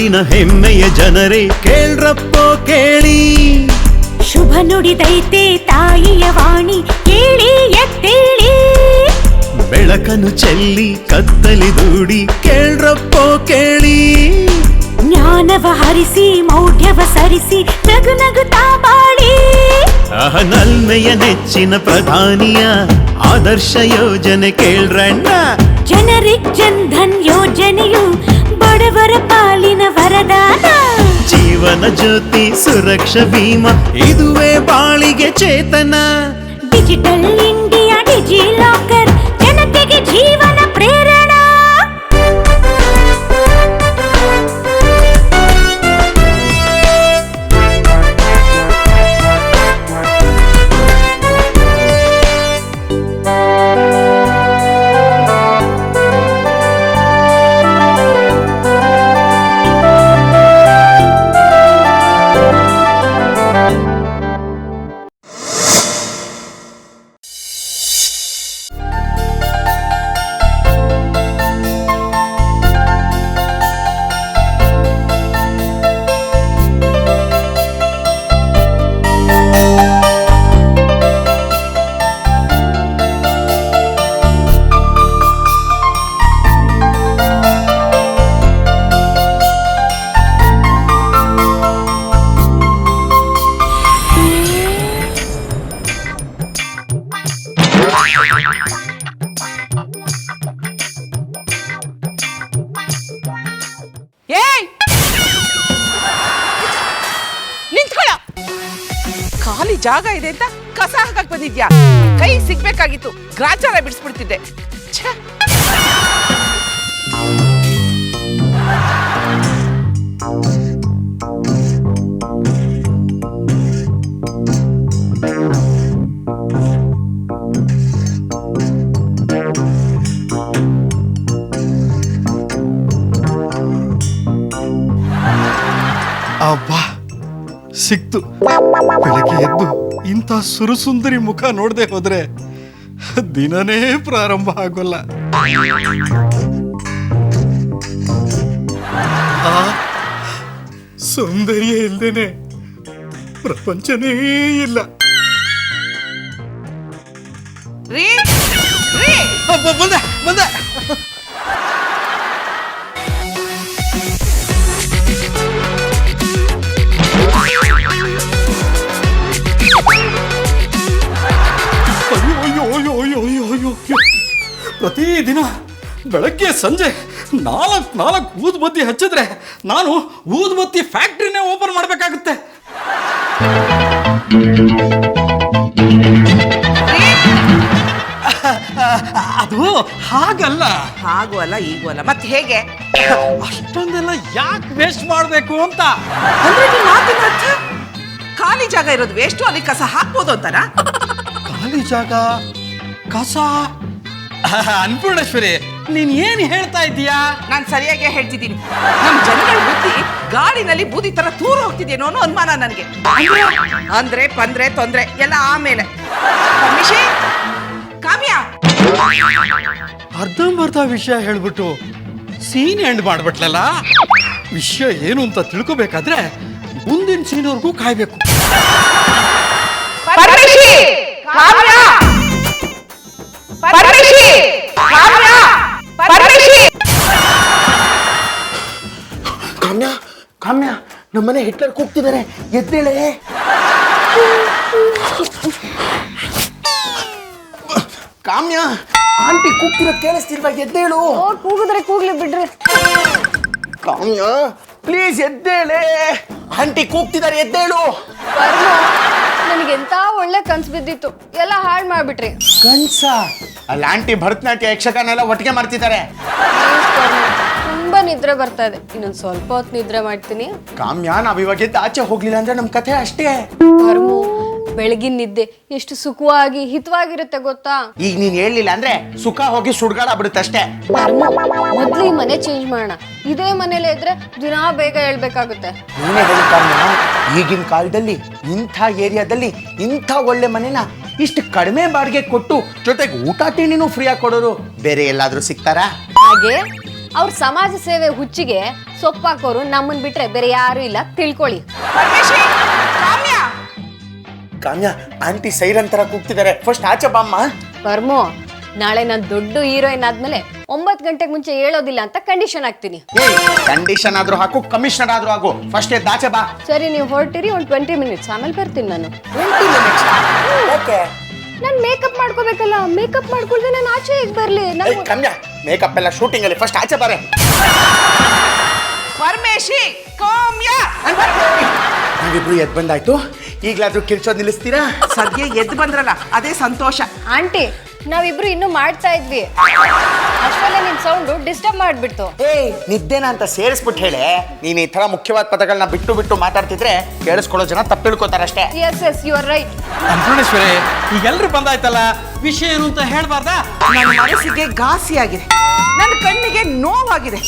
ನಾಡಿನ ಹೆಮ್ಮೆಯ ಜನರೇ ಕೇಳ್ರಪ್ಪೋ ಕೇಳಿ, ಶುಭ ನುಡಿದೈತೆ ತಾಯಿಯ ವಾಣಿ ಕೇಳಿ ಎತ್ತೇಳಿ. ಬೆಳಕನ್ನು ಚೆಲ್ಲಿ ಕತ್ತಲಿ ದೂಡಿ ಕೇಳ್ರಪ್ಪೋ ಕೇಳಿ, ಜ್ಞಾನವ ಹರಿಸಿ ಮೌಢ್ಯವ ಸರಿಸಿ ನಗು ನಗುತ್ತಾ ಬಾಳಿ. ನಲ್ಮೆಯ ನೆಚ್ಚಿನ ಪ್ರಧಾನಿಯ ಆದರ್ಶ ಯೋಜನೆ ಕೇಳ್ರಣ್ಣ. ಜನರಿಗ್ ಜನ್ ಧನ್ ಯೋಜನೆಯು ಬಡವರ ಪಾಲಿನ ವರದಾನ. ಜೀವನ ಜ್ಯೋತಿ ಸುರಕ್ಷಾ ಭೀಮಾ ಇದುವೇ ಬಾಳಿಗೆ ಚೇತನ. ಡಿಜಿಟಲ್ ಇಂಡಿಯಾ ಡಿಜಿ ಲಾಕರ್ ಜನತೆಗೆ ಜೀವನ ಪ್ರೇರಣ. ಖಾಲಿ ಜಾಗ ಇದೆ ಅಂತ ಕಸ ಹಾಕಕ್ ಬಂದಿದ್ಯಾ? ಕೈ ಸಿಗ್ಬೇಕಾಗಿತ್ತು, ಗ್ರಾಚಾರ ಬಿಡಿಸ್ಬಿಡ್ತಿದ್ದೆ. ಅಬ್ಬಾ ಸಿಕ್ತು. ಬೆಳಗ್ಗೆ ಎದ್ದು ಇಂಥ ಸುರಸುಂದರಿ ಮುಖ ನೋಡದೆ ಹೋದ್ರೆ ದಿನನೇ ಪ್ರಾರಂಭ ಆಗೋಲ್ಲ. ಸೌಂದರ್ಯ ಇಲ್ದೇನೆ ಪ್ರಪಂಚನೇ ಇಲ್ಲ. ಬಂದೆ ಬಂದೆ. ಪ್ರತಿದಿನ ಬೆಳಗ್ಗೆ ಸಂಜೆ ನಾಲ್ಕು ಊದುಬತ್ತಿ ಹಚ್ಚಿದ್ರೆ ನಾನು ಊದುಬತ್ತಿ ಫ್ಯಾಕ್ಟ್ರಿನೇ ಓಪನ್ ಮಾಡಬೇಕಾಗುತ್ತೆ. ಅದು ಹಾಗಲ್ಲ. ಹಾಗೂ ಅಲ್ಲ ಈಗೂ ಅಲ್ಲ, ಮತ್ತೆ ಹೇಗೆ? ಅಷ್ಟೊಂದೆಲ್ಲ ಯಾಕೆ ವೇಸ್ಟ್ ಮಾಡಬೇಕು ಅಂತ. ಅಂದ್ರೆ ನಿಮ್ಮ ಮಾತಿನ ಅರ್ಥ ಖಾಲಿ ಜಾಗ ಇರೋದು ವೇಸ್ಟು, ಅಲ್ಲಿ ಕಸ ಹಾಕ್ಬೋದು ಅಂತನಾ? ಖಾಲಿ ಜಾಗ, ಕಸ. ಅನ್ನಪೂರ್ಣೇಶ್ವರಿ, ನೀನ್ ಏನ್ ಹೇಳ್ತಾ ಇದ್ದೀಯಾ? ನಾನು ಸರಿಯಾಗಿ ಹೇಳ್ತಿದ್ದೀನಿ. ನಮ್ಮ ಜನಗಳ ಬುದ್ಧಿ ಗಾಡಿನಲ್ಲಿ ಬೂದಿ ತರ ತೂರು ಹೋಗ್ತಿದೇನೋ ಅನ್ನೋ ಅನುಮಾನ ನನಗೆ. ಅಂದ್ರೆ ಪಂದ್ರೆ ತೊಂದ್ರೆ ಎಲ್ಲ ಆಮೇಲೆ. ಕಾವ್ಯ, ಅರ್ಧಂಬರ್ಧ ವಿಷಯ ಹೇಳ್ಬಿಟ್ಟು ಸೀನ್ ಎಂಡ್ ಮಾಡ್ಬಿಟ್ಲಲ್ಲ. ವಿಷಯ ಏನು ಅಂತ ತಿಳ್ಕೊಬೇಕಾದ್ರೆ ಮುಂದಿನ ಸೀನ್ವರೆಗೂ ಕಾಯ್ಬೇಕು. ಕಾಮ್ಯ ಕಾಮ್ಯ, ನಮ್ಮನೆ ಹಿಟ್ಲರ್ ಕೂಗ್ತಿದ್ದಾರೆ, ಎದ್ದೇಳೆ. ಕಾಮ್ಯ, ಆಂಟಿ ಕೂಗ್ತಿರೋದು ಕೇಳಿಸ್ತಿಲ್ವಾ? ಎದ್ದೇಳು. ಕೂಗಿದ್ರೆ ಕೂಗ್ಲಿ ಬಿಡ್ರಿ. ಕಾಮ್ಯ ಪ್ಲೀಸ್ ಎದ್ದೇಳೆ, ಆಂಟಿ ಕೂಗ್ತಿದ್ದಾರೆ, ಎದ್ದೇಳು. ನನಗೆಂತ ಒಳ್ಳೆ ಕನ್ಸು ಬಿದ್ದಿತ್ತು, ಎಲ್ಲ ಹಾಳು ಮಾಡ್ಬಿಟ್ರಿ. ಕನ್ಸ? ಅಲ್ಲಿ ಆಂಟಿ ಭರತನಾಟ್ಯ ಯಕ್ಷಗಾನ ಎಲ್ಲ ಒಟ್ಟಿಗೆ ಮಾಡ್ತಿದ್ದಾರೆ. ತುಂಬಾ ನಿದ್ರೆ ಬರ್ತಾ ಇದೆ, ಇನ್ನೊಂದು ಸ್ವಲ್ಪ ಹೊತ್ತು ನಿದ್ರೆ ಮಾಡ್ತೀನಿ. ಕಾಮ್ಯ, ನಾವ್ ಇವಾಗ ಎದ್ದು ಆಚೆ ಹೋಗ್ಲಿಲ್ಲ ಅಂದ್ರೆ ನಮ್ ಕಥೆ ಅಷ್ಟೇ. ಕರ್ಮು, ಬೆಳಗಿನ ನಿದ್ದೆ ಎಷ್ಟು ಸುಖವಾಗಿ ಹಿತವಾಗಿರುತ್ತೆ ಗೊತ್ತಾ? ಈಗ ನೀನ್ ಹೇಳಿಲ್ಲ ಅಂದ್ರೆ ಸುಖ ಹೋಗಿ ಸುಡ್ಗಾಡ ಬಿಡುತ್ತಷ್ಟೇ. ಮೊದ್ಲು ಈ ಮನೆ ಚೇಂಜ್ ಮಾಡೋಣ. ಇದೇ ಮನೇಲೆ ಇದ್ರೆ ದಿನಾ ಬೇಗ ಹೇಳ್ಬೇಕಾಗುತ್ತೆ. ನೀನೇ ಹೇಳಿ ಕಾಮ್ಯ, ಈಗಿನ ಕಾಲದಲ್ಲಿ ಇಂಥ ಏರಿಯಾದಲ್ಲಿ ಇಂಥ ಒಳ್ಳೆ ಮನೆನ ಇಷ್ಟು ಕಡಿಮೆ ಬಾಡಿಗೆ ಕೊಟ್ಟು ಜೊತೆಗೆ ಊಟ ತಿಂಡಿನೂ ಫ್ರೀಯಾಗಿ ಕೊಡೋರು ಬೇರೆ ಎಲ್ಲಾದ್ರೂ ಸಿಗ್ತಾರಾ? ಹಾಗೆ ಅವ್ರ ಸಮಾಜ ಸೇವೆ ಹುಚ್ಚಿಗೆ ಸೊಪ್ಪಾಕೋರು ನಮ್ಮನ್ ಬಿಟ್ರೆ ಬೇರೆ ಯಾರು ಇಲ್ಲ ತಿಳ್ಕೊಳ್ಳಿ. ಪರಮೇಶಿ, ಕಾಮ್ಯ, ಕಾಮ್ಯ ಆಂಟಿ ಸೈರನ್ ತರ ಕೂಗ್ತಿದ್ದಾರೆ, ಫಸ್ಟ್ ಆಚೆ ಬಾಮ್ಮ. ಪರ್ಮೋ, ನಾಳೆ ನಾನು ದೊಡ್ಡ ಹೀರೋಯಿನ್ ಆದ್ಮೇಲೆ 9 ಗಂಟೆಗೆ ಮುಂಚೆ ಹೇಳೋದಿಲ್ಲ ಅಂತ ಕಂಡೀಷನ್ ಹಾಕ್ತೀನಿ. ಕಂಡೀಷನ್ ಆದ್ರೂ ಹಾಕು, ಕಮಿಷನರ್ ಆದ್ರೂ ಆಗು, ಫಸ್ಟ್ ಆಚೆ ಬಾ. ಸರಿ, ನೀವು ಹೊರಟಿರಿ, ಒಂದು 20 ಮಿನಿಟ್ಸ್ ಆಮೇಲೆ ಬರ್ತೀನಿ ನಾನು. 20 minutes ಓಕೆ. ನಾನು ಮೇಕಪ್ ಮಾಡ್ಕೋಬೇಕಲ್ಲ, ಮೇಕಪ್ ಮಾಡ್ಕೊಳ್ದೆ ನಾನು ಆಚೆ ಹೇಗೆ ಬರ್ಲಿ? ಕಾಮ್ಯ ಮೇಕಪ್ ಎಲ್ಲ ಶೂಟಿಂಗ್ ಅಲ್ಲಿ, ಫಸ್ಟ್ ಆಚೆ ಬಾರೆ. ಪರಮೇಶಿ, ಕಾಮ್ಯ. ನೀವಿಬ್ರು ಎದ್ ಬಂದಾಯ್ತು, ಈಗ್ಲಾದ್ರೂ ಕಿರ್ಚೋದ್ ನಿಲ್ಲಿಸ್ತೀರಾ? ಸದ್ಯ ಎದ್ದು ಬಂದ್ರಲ್ಲ ಅದೇ ಸಂತೋಷ. ಆಂಟಿ, ನಾವಿಬ್ರು ಇನ್ನೂ ಮಾಡ್ತಾ ಇದ್ವಿ, ಅಷ್ಟರಲ್ಲೇ ನಿಮ್ ಸೌಂಡು ಡಿಸ್ಟರ್ಬ್ ಮಾಡ್ಬಿಡ್ತು. ನಿದ್ದೆನ ಅಂತ ಸೇರಿಸ್ಬಿಟ್ಟು ಹೇಳಿ. ನೀನ್ ಈ ತರ ಮುಖ್ಯವಾದ ಪದಗಳನ್ನ ಬಿಟ್ಟು ಬಿಟ್ಟು ಮಾತಾಡ್ತಿದ್ರೆ ಕೇಳಿಸ್ಕೊಳ್ಳೋ ಜನ ತಪ್ಪು ತಿಳ್ಕೊತಾರಷ್ಟೇ. Yes you are right. Annapoorneshwari, ಈಗ ಎಲ್ರು ಬಂದಾಯ್ತಲ್ಲ, ವಿಷಯ ಏನು ಅಂತ ಹೇಳ್ಬಾರ್ದಾ? ನನ್ನ ಮನಸ್ಸಿಗೆ ಘಾಸಿ ಆಗಿದೆ, ನನ್ನ ಕಣ್ಣಿಗೆ ನೋವಾಗಿದೆ,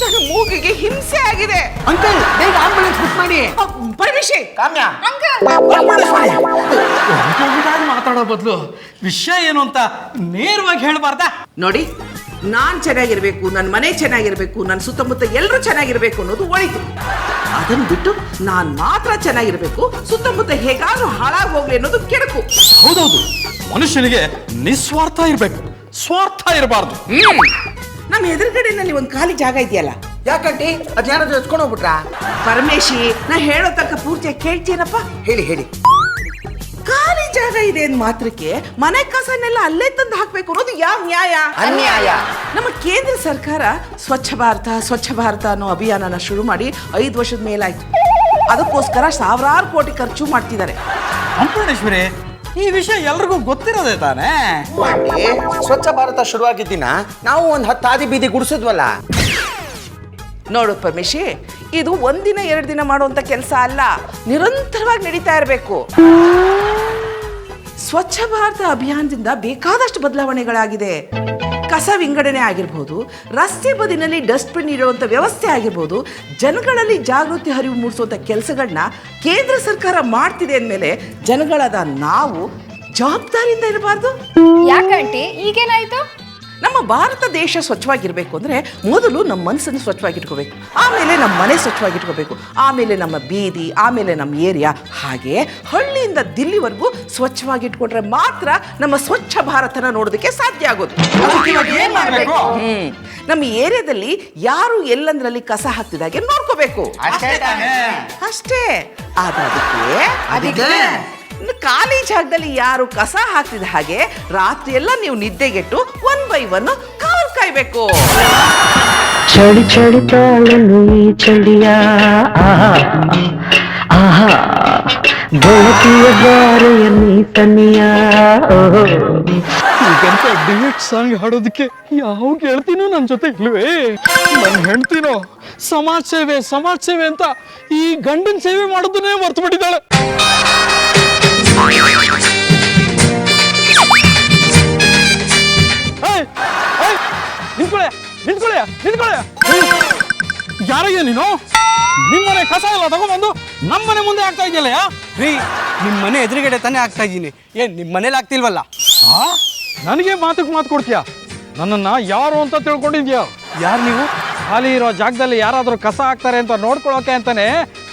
ನನ್ನ ಮೂಗಿಗೆ ಹಿಂಸೆ ಆಗಿದೆ. ಅಂಕಲ್ ಬೇಗ ಆಂಬುಲೆನ್ಸ್ ಬುಕ್ ಮಾಡಿ. ಪರಮೇಶಿ, ಕಾಮ್ಯ ಮಾತಾಡೋ ಬದಲು ವಿಷಯ ಏನು ಅಂತ ನೇರವಾಗಿ ಹೇಳ್ಬಾರ್ದಾ? ನೋಡಿ, ನಾನ್ ಚೆನ್ನಾಗಿರ್ಬೇಕು, ನನ್ನ ಮನೆ ಚೆನ್ನಾಗಿರ್ಬೇಕು, ನನ್ನ ಸುತ್ತಮುತ್ತ ಎಲ್ಲರೂ ಚೆನ್ನಾಗಿರ್ಬೇಕು ಅನ್ನೋದು ಒಳಿತು. ಅದನ್ನ ಬಿಟ್ಟು ನಾನ್ ಮಾತ್ರ ಚೆನ್ನಾಗಿರ್ಬೇಕು, ಸುತ್ತಮುತ್ತ ಹೇಗಾದ್ರೂ ಹಾಳಾಗಿ ಹೋಗ್ಲಿ ಅನ್ನೋದು ಕೆಡಕು. ಹೌದೌದು, ಮನುಷ್ಯನಿಗೆ ನಿಸ್ವಾರ್ಥ ಇರ್ಬೇಕು, ಸ್ವಾರ್ಥ ಇರಬಾರ್ದು. ನಮ್ಮ ಎದುರುಗಡೆನಲ್ಲಿ ಒಂದು ಖಾಲಿ ಜಾಗ ಇದೆಯಲ್ಲ. ಯಾಕಂಟಿ ಅದ್ಯಾರಾದ್ರೂ ಎತ್ಕೊಂಡು ಹೋಗ್ಬಿಟ್ರಾ? ಪರಮೇಶಿ, ನಾ ಹೇಳೋ ತನಕ ಪೂರ್ತಿಯಾಗಿ ಕೇಳ್ತೀನಪ್ಪ. ಹೇಳಿ ಹೇಳಿ. ಖಾಲಿ ಜಾಗ ಇದೆ ಅಂದ್ ಮಾತ್ರಕ್ಕೆ ಮನೆ ಕಸನೆಲ್ಲ ಅಲ್ಲೇ ತಂದು ಹಾಕ್ಬೇಕು ಅನ್ನೋದು ಯಾವ ನ್ಯಾಯ? ಅನ್ಯಾಯ. ನಮ್ಮ ಕೇಂದ್ರ ಸರ್ಕಾರ ಸ್ವಚ್ಛ ಭಾರತ ಅನ್ನೋ ಅಭಿಯಾನನ ಶುರು ಮಾಡಿ 5 ವರ್ಷದ ಮೇಲಾಯ್ತು. ಅದಕ್ಕೋಸ್ಕರ ಸಾವಿರಾರು ಕೋಟಿ ಖರ್ಚು ಮಾಡ್ತಿದ್ದಾರೆ. ಅನ್ನಪೂರ್ಣೇಶ್ವರಿ, ಈ ವಿಷಯ ಎಲ್ರಿಗೂ ಗೊತ್ತಿರೋದೇ ತಾನೇ? ಸ್ವಚ್ಛ ಭಾರತ ಶುರುವಾಗಿದ್ದಿನ ನಾವು ಒಂದು 10 ಹಾದಿ ಬೀದಿ ಗುಡಿಸಿದ್ವಲ್ಲ. ನೋಡು ಪರಮೇಶಿ, ಇದು 1 ದಿನ 2 ದಿನ ಮಾಡುವಂತ ಕೆಲಸ ಅಲ್ಲ, ನಿರಂತರವಾಗಿ ನಡೀತಾ ಇರಬೇಕು. ಸ್ವಚ್ಛ ಭಾರತ ಅಭಿಯಾನದಿಂದ ಬೇಕಾದಷ್ಟು ಬದಲಾವಣೆಗಳಾಗಿದೆ. ಕಸ ವಿಂಗಡಣೆ ಆಗಿರ್ಬೋದು, ರಸ್ತೆ ಬದಿನಲ್ಲಿ ಡಸ್ಟ್ಬಿನ್ ಇಡುವಂಥ ವ್ಯವಸ್ಥೆ ಆಗಿರ್ಬೋದು, ಜನಗಳಲ್ಲಿ ಜಾಗೃತಿ ಅರಿವು ಮೂಡಿಸುವಂಥ ಕೆಲಸಗಳನ್ನ ಕೇಂದ್ರ ಸರ್ಕಾರ ಮಾಡ್ತಿದೆ ಅಂದಮೇಲೆ ಜನಗಳಾದ ನಾವು ಜವಾಬ್ದಾರಿಯಿಂದ ಇರಬಾರ್ದು. ಯಾಕಂಟಿ ಈಗೇನಾಯ್ತು? ನಮ್ಮ ಭಾರತ ದೇಶ ಸ್ವಚ್ಛವಾಗಿರ್ಬೇಕು ಅಂದರೆ ಮೊದಲು ನಮ್ಮ ಮನಸ್ಸನ್ನು ಸ್ವಚ್ಛವಾಗಿಟ್ಕೋಬೇಕು, ಆಮೇಲೆ ನಮ್ಮ ಮನೆ ಸ್ವಚ್ಛವಾಗಿಟ್ಕೋಬೇಕು, ಆಮೇಲೆ ನಮ್ಮ ಬೀದಿ, ಆಮೇಲೆ ನಮ್ಮ ಏರಿಯಾ, ಹಾಗೆ ಹಳ್ಳಿಯಿಂದ ದಿಲ್ಲಿವರೆಗೂ ಸ್ವಚ್ಛವಾಗಿಟ್ಕೊಂಡ್ರೆ ಮಾತ್ರ ನಮ್ಮ ಸ್ವಚ್ಛ ಭಾರತನ ನೋಡೋದಕ್ಕೆ ಸಾಧ್ಯ ಆಗೋದು. ನಮ್ಮ ಏರಿಯಾದಲ್ಲಿ ಯಾರು ಎಲ್ಲಂದ್ರಲ್ಲಿ ಕಸ ಹಾಕ್ತಿದಾಗೆ ನೋಡ್ಕೋಬೇಕು ಅಷ್ಟೇ. ಅದಕ್ಕೆ ಖಾಲಿ ಜಾಗದಲ್ಲಿ ಯಾರು ಕಸ ಹಾಕ್ತಿದ ಹಾಗೆ ರಾತ್ರಿ ಎಲ್ಲ ನೀವು ನಿದ್ದೆಗೆಟ್ಟು 1 by 1 ಕಾವಲು ಕಾಯ್ಬೇಕು. ಚಳಿ ಚಳಿ ತಾಳನು ಈ ಚಳಿಯ ಆಹಾ ಬೆಳಕಿಯ ಬಾರೆಯ ನೀ ತನಿಯ. ಈಗಂತ ಡಿವೇಟ್ ಸಾಂಗ್ ಹಾಡೋದಕ್ಕೆ ಯಾವ ಗೆಳತಿನೂ ನನ್ನ ಜೊತೆ ಇಲ್ವೇ? ನನ್ನ ಹೆಂಡ್ತಿನೋ ಸಮಾಜ ಸೇವೆ ಅಂತ ಈ ಗಂಡನ ಸೇವೆ ಮಾಡೋದನ್ನೇ ಮರ್ತು ಬಿಟ್ಟಿದ್ದಾಳೆ. ನಿಂತ್ಕೊಳ್ಳೆ. ಯಾರಯ್ಯ ನೀನು? ನಿಮ್ಮನೆ ಕಸ ಎಲ್ಲ ತಗೊಂಡ್ಬಂದು ನಮ್ಮನೆ ಮುಂದೆ ಆಗ್ತಾ ಇದೆಯಲ್ಲ? ರೀ, ನಿಮ್ಮ ಮನೆ ಎದುರುಗಡೆ ತಾನೇ ಆಗ್ತಾ ಇದ್ದೀನಿ, ಏನ್ ನಿಮ್ಮ ಮನೇಲಿ ಆಗ್ತಿಲ್ವಲ್ಲ? ನನಗೆ ಮಾತು ಕೊಡ್ತೀಯಾ? ನನ್ನನ್ನು ಯಾರು ಅಂತ ತಿಳ್ಕೊಂಡಿದ್ಯಾ? ಯಾರು ನೀವು? ಖಾಲಿ ಇರೋ ಜಾಗದಲ್ಲಿ ಯಾರಾದರೂ ಕಸ ಹಾಕ್ತಾರೆ ಅಂತ ನೋಡ್ಕೊಳ್ಳೋಕೆ ಅಂತಾನೆ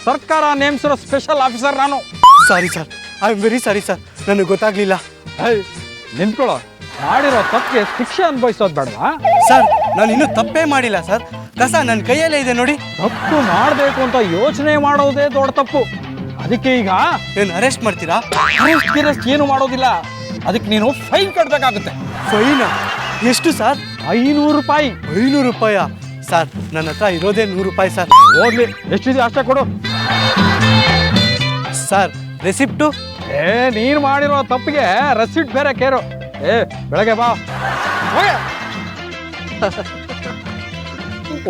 ಸರ್ಕಾರ ನೇಮಿಸಿರೋ ಸ್ಪೆಷಲ್ ಆಫೀಸರ್ ನಾನು. Sorry sir, I am very sorry sir, ನನಗೆ ಗೊತ್ತಾಗ್ಲಿಲ್ಲ. ನಿಂತ್ಕೊಳ್ಳೋ. ಮಾಡಿರೋ ತಪ್ಪಿಗೆ ಶಿಕ್ಷೆ ಅನುಭವಿಸೋದು ಬೇಡವಾ? ಸರ್, ನಾನು ಇನ್ನೂ ತಪ್ಪೇ ಮಾಡಿಲ್ಲ ಸರ್, ಕಸ ನನ್ನ ಕೈಯಲ್ಲೇ ಇದೆ ನೋಡಿ. ತಪ್ಪು ಮಾಡಬೇಕು ಅಂತ ಯೋಚನೆ ಮಾಡೋದೇ ದೊಡ್ಡ ತಪ್ಪು. ಅದಕ್ಕೆ ಈಗ ಏನು ಅರೆಸ್ಟ್ ಮಾಡ್ತೀರಾ? ಅರೆಸ್ಟ್ ಏನು ಮಾಡೋದಿಲ್ಲ, ಅದಕ್ಕೆ ನೀನು ಫೈನ್ ಕಟ್ಟಬೇಕಾಗುತ್ತೆ. ಫೈನಾ? ಎಷ್ಟು ಸರ್? 500 ರೂಪಾಯಿ. 500 ರೂಪಾಯ? ಸರ್, ನನ್ನ ಹತ್ರ ಇರೋದೇ 100 ರೂಪಾಯಿ ಸರ್. ಹೋಗ್ಲಿ, ಎಷ್ಟಿದೆ ಅಷ್ಟೇ ಕೊಡು. Sir, receipt? ನೀನು ಮಾಡಿರೋ ತಪ್ಪಿಗೆ ರೆಸಿಪ್ಟ್ ಬೇರೆ ಕೇರು. ಬೆಳಗ್ಗೆ ಬಾ.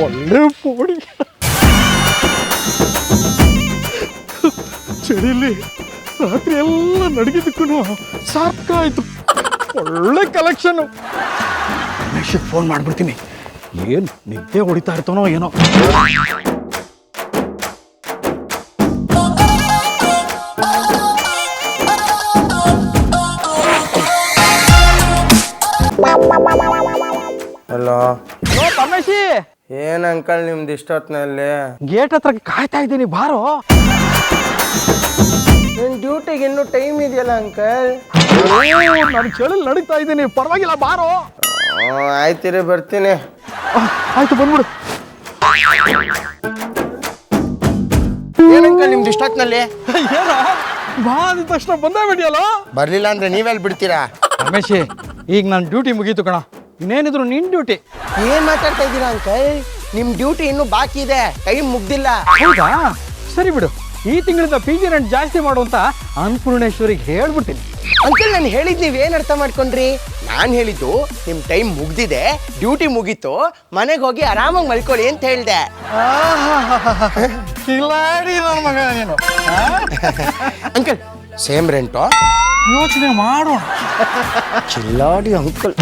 ಒಳ್ಳೆ ಪೋಡಿ. ಚಳಿಲಿ ರಾತ್ರಿ ಎಲ್ಲ ನಡಗಿದ್ದಕ್ಕೂ ಸಾಕಾಯ್ತು. ಒಳ್ಳೆ ಕಲೆಕ್ಷನ್. ರಮೇಶಿಗೆ ಫೋನ್ ಮಾಡ್ಬಿಡ್ತೀನಿ. ಏನು ನಿದ್ದೆ ಹೊಡಿತಾ ಇರ್ತಾನೋ ಏನೋ. ಹಲೋ ಪರಮೇಶಿ, ಏನ್ ಅಂಕಲ್ ನಿಮ್ದು ಇಷ್ಟೊತ್ತಿನಲ್ಲಿ? ಗೇಟ್ ಹತ್ರ ಕಾಯ್ತಾ ಇದ್ದೀನಿ, ಬಾರೋ. ನನ್ನ ಡ್ಯೂಟಿಗೆ ಇನ್ನೂ ಟೈಮ್ ಇದೆಯಲ್ಲ ಅಂಕಲ್. ನಾನು ಚಳಿ ನಡೀತಾ ಇದ್ದೀನಿ, ಪರವಾಗಿಲ್ಲ ಬಾರೋ. ಆಯ್ತಿರಿ, ಬರ್ತೀನಿ. ಆಯ್ತು, ಬಂದ್ಬಿಡು. ಏನ್ ಅಂಕಲ್ ನಿಮ್ದು ಇಷ್ಟೊತ್ತಿನಲ್ಲಿ? ಏನ ಬಾ ಅಂದ ತಕ್ಷಣ ಬಂದೇ ಬಿಡಿಯಲ್ಲ. ಬರ್ಲಿಲ್ಲ ಅಂದ್ರೆ ನೀವೆಲ್ಲಿ ಬಿಡ್ತೀರಾ? ರಮೇಶಿ, ಈಗ ನನ್ನ ಡ್ಯೂಟಿ ಮುಗೀತು ಕಣ, ಇನ್ನೇನಿದ್ರು ನಿನ್ ಡ್ಯೂಟಿ. ಏನ್ ಮಾತಾಡ್ತಾ ಇದ್ದೀರಾ ಅಂಕಲ್? ನಿಮ್ ಡ್ಯೂಟಿ ಇನ್ನೂ ಬಾಕಿ ಇದೆ, ಟೈಮ್ ಮುಗ್ದಿಲ್ಲ. ಹೌದಾ? ಸರಿ ಬಿಡು, ಈ ತಿಂಗಳಿಂದ PG ರೆಂಟ್ ಜಾಸ್ತಿ ಮಾಡುವಂತ ಅನ್ನಪೂರ್ಣೇಶ್ವರಿಗೆ ಹೇಳ್ಬಿಡ್ತೀನಿ. ಅಂಕಲ್ ನಾನು ಹೇಳಿದ್ ನೀವ್ ಏನ್ ಅರ್ಥ ಮಾಡ್ಕೊಂಡ್ರಿ? ನಾನ್ ಹೇಳಿದ್ದು ನಿಮ್ ಟೈಮ್ ಮುಗ್ದಿದೆ, ಡ್ಯೂಟಿ ಮುಗೀತು, ಮನೆಗೆ ಹೋಗಿ ಆರಾಮಾಗಿ ಮಲ್ಕೊಳ್ಳಿ ಅಂತ ಹೇಳ್ದೆ. ಕಿಲಾಡಿ ನನ್ನ ಮಗ ನೀನು. Uncle same rent? ಯೋಚನೆ ಮಾಡೋಣ. ಚಿಲ್ಲಾಡಿ ಅಂಕಲ್.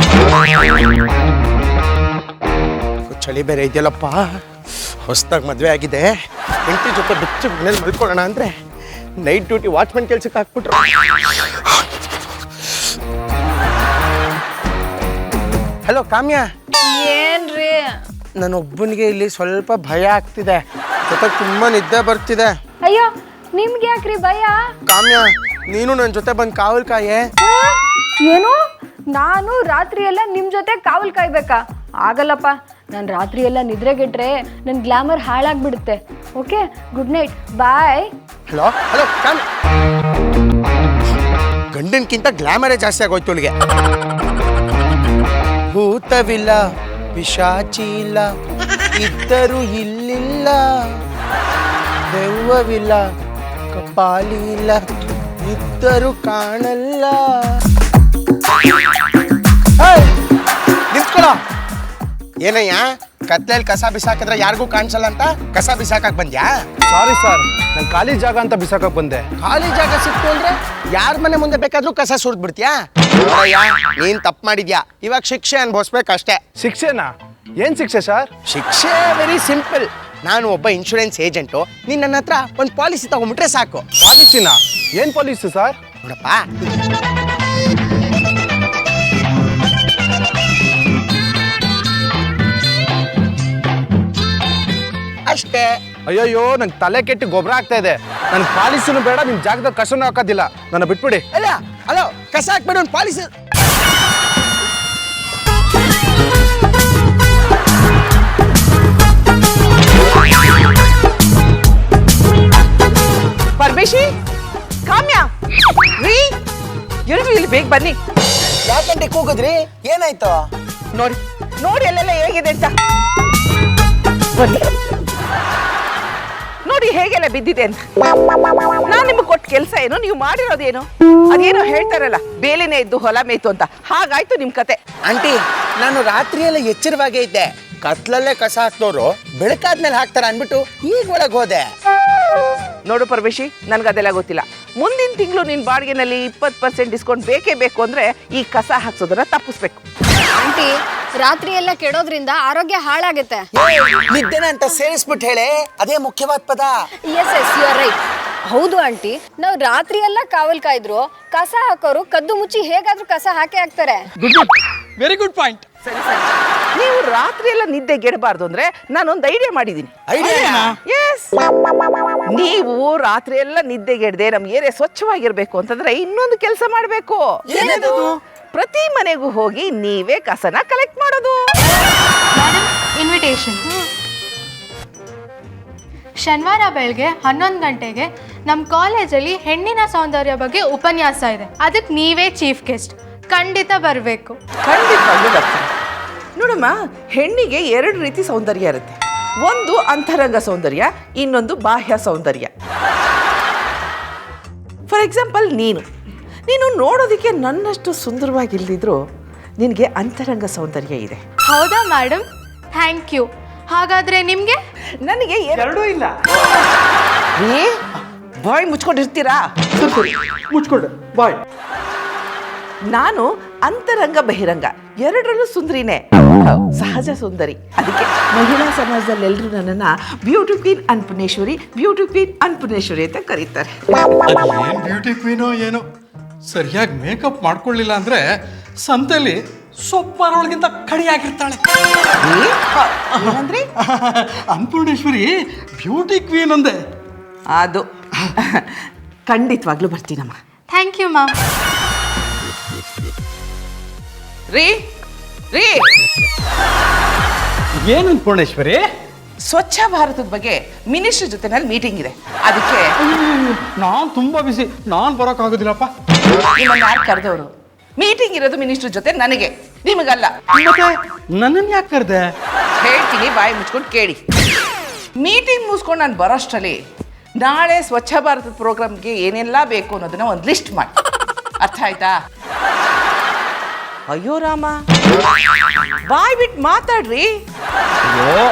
ಚಳಿ ಬೇರೆ ಇದೆಯಲ್ಲಪ್ಪ, ಹೊಸ್ದಾಗಿ ಮದುವೆ ಆಗಿದೆ, ಹೆಂಡತಿ ಜೊತೆ ಬಿಚ್ಚು ಮನೇಲಿ ಮಲ್ಕೊಳ್ಳೋಣ ಅಂದ್ರೆ ನೈಟ್ ಡ್ಯೂಟಿ ವಾಚ್ಮನ್ ಕೆಲ್ಸಕ್ಕೆ ಹಾಕ್ಬಿಟ್ರು. ಹಲೋ ಕಾಮ್ಯ. ಏನ್ರಿ? ನನ್ನೊಬ್ಬನಿಗೆ ಇಲ್ಲಿ ಸ್ವಲ್ಪ ಭಯ ಆಗ್ತಿದೆ, ಜೊತೆಗೆ ತುಂಬಾ ನಿದ್ದೆ ಬರ್ತಿದೆ. ಅಯ್ಯೋ, ನಿಮ್ಗೆ ಯಾಕ್ರಿ ಭಯ? ಕಾಮ್ಯ, ನೀನು ನನ್ನ ಜೊತೆ ಬಂದು ಕಾವಲ್ ಕಾಯೆ. ಏನು? ನಾನು ರಾತ್ರಿ ಎಲ್ಲ ನಿಮ್ ಜೊತೆ ಕಾವಲ್ ಕಾಯ್ಬೇಕಾ? ಆಗಲ್ಲಪ್ಪ, ನಾನು ರಾತ್ರಿ ಎಲ್ಲ ನಿದ್ರೆಗೆಟ್ರೆ ನನ್ನ ಗ್ಲಾಮರ್ ಹಾಳಾಗ್ಬಿಡುತ್ತೆ. ಓಕೆ, ಗುಡ್ ನೈಟ್, ಬಾಯ್. ಹಲೋ ಹಲೋ ಕಾಮ್ಯ, ಗಂಡನ್ಕಿಂತ ಗ್ಲಾಮರೇ ಜಾಸ್ತಿ ಆಗೋಯ್ತು ಅವಳಿಗೆ. ಭೂತವಿಲ್ಲ, ಪಿಶಾಚಿ ಇಲ್ಲ, ಇದ್ದರೂ ಇಲ್ಲಿಲ್ಲ, ದೆವ್ವವಿಲ್ಲ, ಕಪಾಲಿ ಇಲ್ಲ, ಇದ್ದರೂ ಕಾಣಲ್ಲ. ನಿಂತ್ಕೊಳ್ಳೋ. ಏನಯ್ಯ, ಕತ್ಲೆಯಲ್ಲಿ ಕಸ ಬಿಸಾಕಿದ್ರೆ ಯಾರಿಗೂ ಕಾಣಿಸಲ್ಲ ಅಂತ ಕಸ ಬಿಸಾಕಕ್ ಬಂದ್ಯಾ? ಸಾರಿ ಸರ್, ನಾನು ಖಾಲಿ ಜಾಗ ಅಂತ ಬಿಸಾಕಕ್ ಬಂದೆ. ಖಾಲಿ ಜಾಗ ಸಿಕ್ತು ಅಂದ್ರೆ ಯಾರ ಮನೆ ಮುಂದೆ ಬೇಕಾದ್ರೂ ಕಸ ಸುರಿದ್ ಬಿಡ್ತೀಯಾ? ನೋಡಯ್ಯ, ನೀನ್ ತಪ್ಪು ಮಾಡಿದ್ಯಾ, ಇವಾಗ ಶಿಕ್ಷೆ ಅನ್ಭವಿಸ್ಬೇಕಷ್ಟೇ. ಶಿಕ್ಷೆನಾ? ಏನ್ ಶಿಕ್ಷೆ ಸರ್? ಶಿಕ್ಷೆ ವೆರಿ ಸಿಂಪಲ್. ನಾನು ಒಬ್ಬ ಇನ್ಶೂರೆನ್ಸ್ ಏಜೆಂಟು, ನೀನ್ ನನ್ನ ಹತ್ರ ಒಂದು ಪಾಲಿಸಿ ತಗೊಂಡ್ಬಿಟ್ರೆ ಸಾಕು. ಪಾಲಿಸಿನಾ? ಏನ್ ಪಾಲಿಸಿ ಸರ್? ನೋಡಪ್ಪ, ಅಷ್ಟೇ. ಅಯ್ಯಯ್ಯೋ, ನಂಗೆ ತಲೆ ಕೆಟ್ಟು ಗೊಬ್ಬರ ಆಗ್ತಾ ಇದೆ. ನನ್ ಪಾಲಿಸಿನೂ ಬೇಡ, ನಿಮ್ ಜಾಗದಲ್ಲಿ ಕಸನೂ ಹಾಕೋದಿಲ್ಲ, ನನ್ನ ಬಿಟ್ಬಿಡಿ. ಅಲ್ಲ ಹಲೋ, ಕಸ ಹಾಕ್ಬೇಡ, ಒಂದು ಪಾಲಿಸಿ. ಪರಮೇಶಿ, ಕಾಮ್ಯ, ರೀ, ಎಲ್ರು ಇಲ್ಲಿ ಬೇಗ ಬನ್ನಿ. ಯಾಕಂటే ಕೂಗಿದ್ರಿ? ಏನಾಯ್ತು? ನೋಡಿ ನೋಡಿ ಅಲ್ಲೆಲ್ಲ ಹೇಗಿದೆ ಅಂತ. ಬನ್ನಿ ನೋಡಿ ಹೇಗೆಲ್ಲ ಬಿದ್ದಿದೆ ಅಂತ. ನಾನ್ ನಿಮ್ಗೆ ಕೊಟ್ಟ ಕೆಲಸ ಏನು, ನೀವು ಮಾಡಿರೋದೇನು? ಅದೇನೋ ಹೇಳ್ತಾರಲ್ಲ, ಬೇಲಿನೇ ಇದ್ದು ಹೊಲ ಮೇಯ್ತು ಅಂತ, ಹಾಗಾಯ್ತು ನಿಮ್ ಕತೆ. ಆಂಟಿ, ನಾನು ರಾತ್ರಿಯೆಲ್ಲ ಎಚ್ಚರವಾಗೇ ಇದ್ದೆ. ಕತ್ಲಲ್ಲೇ ಕಸ ಹಾಕ್ತವ್ರು ಬೆಳಕಾದ್ಮೇಲೆ ಹಾಕ್ತಾರ ಅನ್ಬಿಟ್ಟು ಈಗ ಒಳಗೆ ಹೋದೆ. ನೋಡು ಪರಮೇಶಿ, ನನ್ಗದೆಲ್ಲ ಗೊತ್ತಿಲ್ಲ. ಮುಂದಿನ ತಿಂಗಳು ನಿನ್ ಬಾಡಿಗೆನಲ್ಲಿ 20% ಡಿಸ್ಕೌಂಟ್ ಬೇಕೇ ಬೇಕು ಅಂದ್ರೆ ಈ ಕಸ ಹಾಕ್ಸೋದನ್ನ ತಪ್ಪಿಸ್ಬೇಕು. ಆಂಟಿ, ರಾತ್ರಿ ಎಲ್ಲ ಕೆಡೋದ್ರಿಂದ ಆರೋಗ್ಯ ಹಾಳಾಗುತ್ತೆ. ನಿದ್ದೆನ ಅಂತ ಸೇರಿಸ್ಬಿಟ್ಟು ಹೇಳಿ, ಅದೇ ಮುಖ್ಯವಾದ ಪದ. Yes yes, you are right. ಹೌದು ಆಂಟಿ, ನಾವು ರಾತ್ರಿ ಎಲ್ಲ ಕಾವಲ್ ಕಾಯ್ದ್ರು ಕಸ ಹಾಕೋರು ಕದ್ದು ಮುಚ್ಚಿ ಹೇಗಾದ್ರೂ ಕಸ ಹಾಕೇ ಹಾಕ್ತಾರೆ. Good, very good point. ಸರಿ ಸರಿ, ನೀವು ರಾತ್ರಿ ಎಲ್ಲ ನಿದ್ದೆ ಗೆಡಬಾರ್ದು ಅಂದ್ರೆ ನಾನೊಂದು ಐಡಿಯಾ ಮಾಡಿದ್ದೀನಿ. ಎಸ್, ನೀವು ರಾತ್ರಿ ಎಲ್ಲ ನಿದ್ದೆಗೆಡದೆ ನಮ್ ಏರಿಯಾ ಸ್ವಚ್ಛವಾಗಿರ್ಬೇಕು ಅಂತಂದ್ರೆ ಇನ್ನೊಂದು ಕೆಲಸ ಮಾಡ್ಬೇಕು. ಪ್ರತಿ ಮನೆಗೂ ಹೋಗಿ ನೀವೇ ಕಸನ ಕಲೆಕ್ಟ್ ಮಾಡೋದು. ಇನ್ವಿಟೇಷನ್. ಶನಿವಾರ ಬೆಳಗ್ಗೆ 11 ಗಂಟೆಗೆ ನಮ್ಮ ಕಾಲೇಜಲ್ಲಿ ಹೆಣ್ಣಿನ ಸೌಂದರ್ಯ ಬಗ್ಗೆ ಉಪನ್ಯಾಸ ಇದೆ. ಅದಕ್ಕೆ ನೀವೇ ಚೀಫ್ ಗೆಸ್ಟ್, ಖಂಡಿತ ಬರಬೇಕು. ಖಂಡಿತವಾಗ್ಲೂ ಬರ್ತೀನಿ. ನೋಡಮ್ಮ, ಹೆಣ್ಣಿಗೆ 2 ರೀತಿ ಸೌಂದರ್ಯ ಇರುತ್ತೆ. ಒಂದು ಅಂತರಂಗ ಸೌಂದರ್ಯ, ಇನ್ನೊಂದು ಬಾಹ್ಯ ಸೌಂದರ್ಯ. ಫಾರ್ ಎಕ್ಸಾಂಪಲ್, ನೀನು ನೋಡೋದಕ್ಕೆ ನನ್ನಷ್ಟು ಸುಂದರವಾಗಿಲ್ದಿದ್ರು ನಿನಗೆ ಅಂತರಂಗ ಸೌಂದರ್ಯ ಇದೆ. ಹೌದಾ ಮೇಡಮ್? Thank you. ಹಾಗಾದ್ರೆ ನಿಮಗೆ? ನನಗೆ ಎರಡೂ ಇಲ್ಲ. ಬಾಯ್ ಮುಚ್ಕೊಂಡಿರ್ತೀರಾ? ಮುಚ್ಕೊಂಡೆ ಬಾಯ್. ನಾನು ಅಂತರಂಗ ಬಹಿರಂಗ ಎರಡರಲ್ಲೂ ಸುಂದರಿನೇ, ಸಹಜ ಸುಂದರಿ. ಅದಕ್ಕೆ ಮಹಿಳಾ ಸಮಾಜದಲ್ಲಿ ಎಲ್ಲರೂ ನನ್ನನ್ನು beauty queen Annapoorneshwari, beauty queen Annapoorneshwari ಅಂತ ಕರೀತಾರೆ. ಏನು ಬ್ಯೂಟಿ ಕ್ವೀನೋ ಏನೋ, ಸರಿಯಾಗಿ ಮೇಕಪ್ ಮಾಡ್ಕೊಳ್ಳಿಲ್ಲ ಅಂದ್ರೆ ಸಂತೆಲಿ ಸೊಪ್ಪಾರೊಳಗಿಂತ ಕಡಿಯಾಗಿರ್ತಾಳೆ. ಏನಂದ್ರಿ? ಅನ್ನಪೂರ್ಣೇಶ್ವರಿ ಬ್ಯೂಟಿ ಕ್ವೀನ್ ಅಂದೆ. ಅದು ಖಂಡಿತವಾಗ್ಲೂ ಬರ್ತೀನಮ್ಮ. Thank you ma'am. ರೀ ರೀ ಏನು ಅನ್ನಪೂರ್ಣೇಶ್ವರಿ? ಸ್ವಚ್ಛ ಭಾರತದ ಬಗ್ಗೆ ಮಿನಿಸ್ಟರ್ ಜೊತೆನಲ್ಲಿ ಮೀಟಿಂಗ್ ಇದೆ, ಅದಕ್ಕೆ ನಾನು ತುಂಬಾ ಬಿಸಿ, ನಾನು ಬರೋಕ್ಕಾಗೋದಿಲ್ಲಪ್ಪ. ನಿಮ್ಮನ್ನ ಯಾರು ಕರೆದವರು? ಮೀಟಿಂಗ್ ಇರೋದು ಮಿನಿಸ್ಟರ್ ಜೊತೆ, ನನಗೆ, ನಿಮಗಲ್ಲ. ಮತ್ತೆ ನನ್ನನ್ನು ಯಾಕೆ ಕರೆದೆ? ಹೇಳ್ತೀನಿ, ಬಾಯಿ ಮುಚ್ಕೊಂಡು ಕೇಳಿ. ಮೀಟಿಂಗ್ ಮುಗಿಸ್ಕೊಂಡು ನಾನು ಬರೋಷ್ಟರಲ್ಲಿ ನಾಳೆ ಸ್ವಚ್ಛ ಭಾರತದ ಪ್ರೋಗ್ರಾಮ್ಗೆ ಏನೆಲ್ಲ ಬೇಕು ಅನ್ನೋದನ್ನ ಒಂದು ಲಿಸ್ಟ್ ಮಾಡಿ. ಅರ್ಥ ಆಯ್ತಾ? ಅಯ್ಯೋ ರಾಮ, ಬಾಯ್ ಬಿಟ್ಟು ಮಾತಾಡ್ರಿ. ಅಯ್ಯೋ,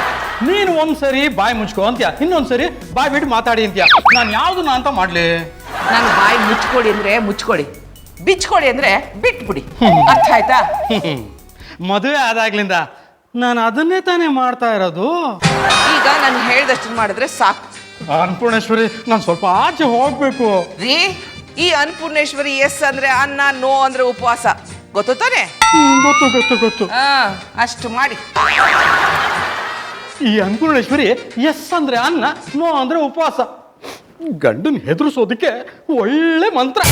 ನೀನು ಒಂದ್ಸರಿ ಬಾಯಿ ಮುಚ್ಕೋ ಅಂತ್ಯ, ಇನ್ನೊಂದ್ಸರಿ ಬಾಯಿ ಬಿಟ್ಟು ಮಾತಾಡಿ ಅಂತ್ಯ. ನಾನು ಯಾವ್ದನ್ನ ಅಂತ ಮಾಡ್ಲಿ? ನಾನು ಬಾಯಿ ಮುಚ್ಕೊಡಿ ಅಂದ್ರೆ ಮುಚ್ಕೊಡಿ, ಬಿಚ್ಕೊಡಿ ಅಂದ್ರೆ ಬಿಟ್ಬಿಡಿ. ಅರ್ಥ ಆಯ್ತಾ? ಮದುವೆ ಆದಾಗ್ಲಿಂದ ನಾನು ಅದನ್ನೇ ತಾನೇ ಮಾಡ್ತಾ ಇರೋದು. ಈಗ ನಾನು ಹೇಳ್ದಷ್ಟು ಮಾಡಿದ್ರೆ ಸಾಕು. ಅನ್ನಪೂರ್ಣೇಶ್ವರಿ, ನಾನು ಸ್ವಲ್ಪ ಆಚೆ ಹೋಗ್ಬೇಕು. ರೀ, ಈ ಅನ್ನಪೂರ್ಣೇಶ್ವರಿ ಎಸ್ ಅಂದ್ರೆ ಅನ್ನ, ನೋ ಅಂದ್ರೆ ಉಪವಾಸ, ಗೊತ್ತು ತಾನೆ? ಗೊತ್ತು ಗೊತ್ತು ಗೊತ್ತು. ಅಷ್ಟು ಮಾಡಿ. ಈ ಅನ್ನಪೂರ್ಣೇಶ್ವರಿ ಎಸ್ ಅಂದ್ರೆ ಅನ್ನ, ನೋ ಅಂದ್ರೆ ಉಪವಾಸ. ಗಂಡನ್ ಹೆದರ್ಸೋದಕ್ಕೆ ಒಳ್ಳೆ ಮಂತ್ರ.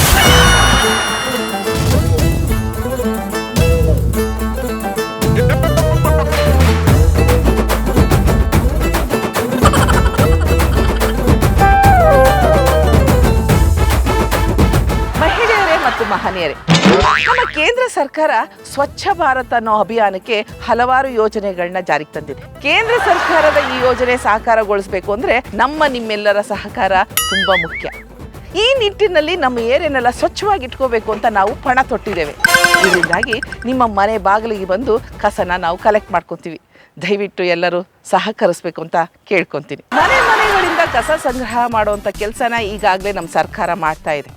ಮಹಿಳೆಯರೇ ಮತ್ತು ಮಹನೀಯರೇ, ನಮ್ಮ ಕೇಂದ್ರ ಸರ್ಕಾರ ಸ್ವಚ್ಛ ಭಾರತ್ ಅನ್ನೋ ಅಭಿಯಾನಕ್ಕೆ ಹಲವಾರು ಯೋಜನೆಗಳನ್ನ ಜಾರಿಗೆ ತಂದಿದೆ. ಕೇಂದ್ರ ಸರ್ಕಾರದ ಈ ಯೋಜನೆ ಸಾಕಾರಗೊಳಿಸಬೇಕು ಅಂದ್ರೆ ನಿಮ್ಮೆಲ್ಲರ ಸಹಕಾರ ತುಂಬಾ ಮುಖ್ಯ. ಈ ನಿಟ್ಟಿನಲ್ಲಿ ನಮ್ಮ ಏರಿಯನ್ನೆಲ್ಲ ಸ್ವಚ್ಛವಾಗಿ ಇಟ್ಕೋಬೇಕು ಅಂತ ನಾವು ಪಣ ತೊಟ್ಟಿದ್ದೇವೆ. ಇದರಿಂದಾಗಿ ನಿಮ್ಮ ಮನೆ ಬಾಗಿಲಿಗೆ ಬಂದು ಕಸನ ನಾವು ಕಲೆಕ್ಟ್ ಮಾಡ್ಕೊತೀವಿ. ದಯವಿಟ್ಟು ಎಲ್ಲರೂ ಸಹಕರಿಸ್ಬೇಕು ಅಂತ ಕೇಳ್ಕೊತೀನಿ. ಮನೆಗಳಿಂದ ಕಸ ಸಂಗ್ರಹ ಮಾಡುವಂತ ಕೆಲಸನ ಈಗಾಗಲೇ ನಮ್ಮ ಸರ್ಕಾರ ಮಾಡ್ತಾ ಇದೆ.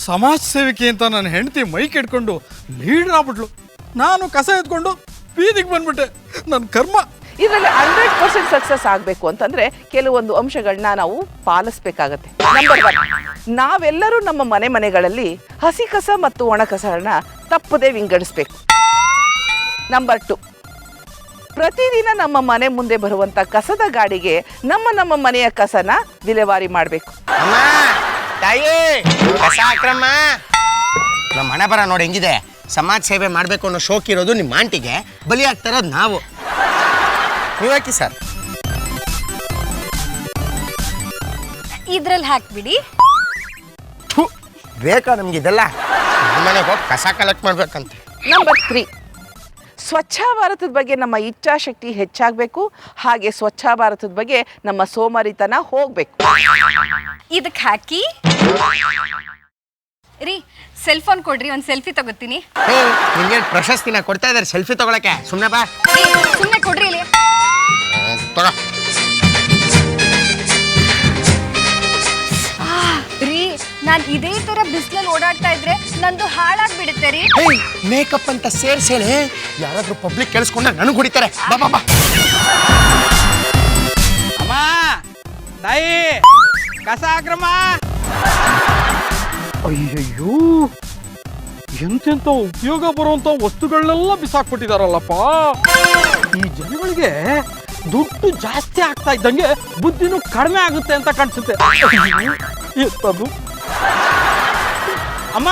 ಸಮಾಜ ಸೇವಿಕೆ ಅಂತ ನನ್ನ ಹೆಂಡತಿ ಮೈ ಕೆಡ್ಕೊಂಡು ಲೀಡರ್ ಆಗ್ಬಿಟ್ಲು. ನಾನು ಕಸ ಎತ್ಕೊಂಡು ಬೀದಿಗೆ ಬಂದ್ಬಿಟ್ಟೆ. ನನ್ನ ಕರ್ಮ. ಇದರಲ್ಲಿ 100% ಸಕ್ಸಸ್ ಆಗಬೇಕು ಅಂತಂದ್ರೆ ಕೆಲವೊಂದು ಅಂಶಗಳನ್ನ ನಾವು ಪಾಲಿಸ್ಬೇಕಾಗತ್ತೆ. ನಂಬರ್ 1, ನಾವೆಲ್ಲರೂ ನಮ್ಮ ಮನೆಗಳಲ್ಲಿ ಹಸಿ ಕಸ ಮತ್ತು ಒಣ ಕಸಗಳನ್ನ ತಪ್ಪದೇ ವಿಂಗಡಿಸ್ಬೇಕು. ನಂಬರ್ 2, ಪ್ರತಿದಿನ ನಮ್ಮ ಮನೆ ಮುಂದೆ ಬರುವಂತ ಕಸದ ಗಾಡಿಗೆ ನಮ್ಮ ಮನೆಯ ಕಸನ ವಿಲೇವಾರಿ ಮಾಡಬೇಕು. ತಾಯಿ, ಕಸ ಹಾಕ್ರಮ್ಮ. ನಮ್ಮ ಹಣೆ ಬರ ನೋಡಿ ಹೆಂಗಿದೆ. ಸಮಾಜ ಸೇವೆ ಮಾಡಬೇಕು ಅನ್ನೋ ಶೋಕ್ ಇರೋದು ನಿಮ್ಮ ಆಂಟಿಗೆ, ಬಲಿ ಆಗ್ತಾ ಇರೋದು ನಾವು. ನೀವು ಹಾಕಿ ಸರ್. ಇದ್ರಲ್ಲಿ ಹಾಕ್ಬಿಡಿ. ಬೇಕಾ ನಮ್ಗೆ ಇದೆಲ್ಲ? ಮನೆಗೆ ಹೋಗಿ ಕಸ ಕಲೆಕ್ಟ್ ಮಾಡ್ಬೇಕಂತ. ನಂಬರ್ 3, ಸ್ವಚ್ಛ ಭಾರತದ ಬಗ್ಗೆ ನಮ್ಮ ಇಚ್ಛಾಶಕ್ತಿ ಹೆಚ್ಚಾಗಬೇಕು. ಹಾಗೆ ಸ್ವಚ್ಛ ಭಾರತದ ಬಗ್ಗೆ ನಮ್ಮ ಸೋಮಾರಿತನ ಹೋಗ್ಬೇಕು. ಇದಕ್ಕೆ ಹಾಕಿ ರೀ. ಸೆಲ್ ಫೋನ್ ಕೊಡ್ರಿ, ಒಂದು ಸೆಲ್ಫಿ ತಗೋತೀನಿ. ನಿಂಗೆ ಪ್ರಶಸ್ತಿನ ಕೊಡ್ತಾ ಇದ್ದಾರೆ ಸೆಲ್ಫಿ ತಗೊಳಕ್ಕೆ. ಸುಮ್ಮನೆ ಬಾ. ಸುಮ್ಮನೆ ಕೊಡ್ರಿ ಇಲ್ಲಿ. ತಗೋ ರೀ, ನಾನು ಇದೇ ತರ ಬಿಸಿಲಲ್ಲಿ ಓಡಾಡ್ತಾ ಇದ್ರೆ ನಂದು ಹಾಳಾಗ್ಬಿಡುತ್ತೆ ರೀ. ಮೇಕಪ್ ಅಂತ ಸೇರ್ಸೇಳಿ ಯಾರಾದ್ರೂ ಪಬ್ಲಿಕ್ ಕೇಳಿಸ್ಕೊಂಡ್ರೆ ನನಗೆ ಹೊಡಿತಾರೆ. ಬಾ ಬಾ ಬಾ. ಅಮ್ಮ, ತಾಯಿ, ಕಸ ಹಾಕ್ರಮ್ಮ. ಅಯ್ಯಯ್ಯೋ, ಎಂತೆಂಥ ಉಪಯೋಗ ಬರುವಂತ ವಸ್ತುಗಳನ್ನೆಲ್ಲ ಬಿಸಾಕ್ಬಿಟ್ಟಿದಾರಲ್ಲಪ್ಪ. ಈ ಜನಗಳಿಗೆ ದುಡ್ಡು ಜಾಸ್ತಿ ಆಗ್ತಾ ಇದ್ದಂಗೆ ಬುದ್ಧಿನೂ ಕಡಿಮೆ ಆಗುತ್ತೆ ಅಂತ ಕಾಣಿಸುತ್ತೆ. ಎತ್ತದು ಅಮ್ಮ,